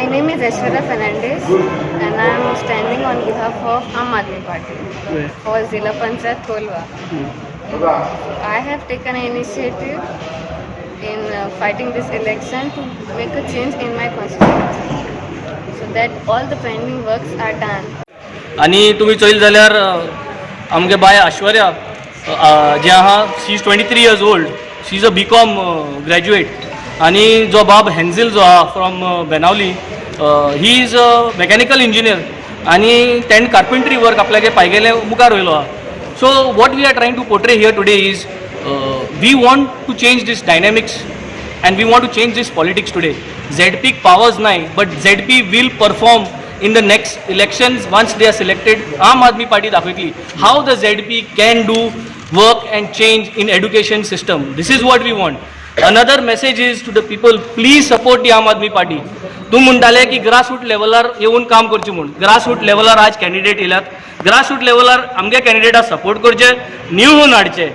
My name is Aishwarya Fernandez and I am standing on behalf of Aam Aadmi Party for Zilla Panchayat Kolwa. I have taken an initiative in fighting this election to make a change in my constituency so that all the pending works are done. आणि तुम्ही चोईल जाल्यार आमगे bye Aishwarya जे आहा she is 23 years old. She is a BCom graduate. आणि जो बाब हेन्झिल जो आहा from Benaulim he is a mechanical engineer आणि तेणें कार्पेंट्री वर्क आपल्यागे पायगेले मुखार वयलो आहा. So what we are trying to portray here today is we want to change these dynamics and we want to change this politics today. ZP powers nahi, but ZP will perform in the next elections once they are selected. Aam Aadmi Party dakhwetli how the ZP can do work and change in education system. This is what we want. Another message is to the people, please support the Aam Aadmi Party. तूं म्हणटाले की grassroot लेवलार येवन काम करचें म्हूण. Grassroot लेवलार आज candidate येयल्यात. Grassroot लेवलार आमगे कॅन्डिडेटाक support करचे, न्यू होऊन हाडचे.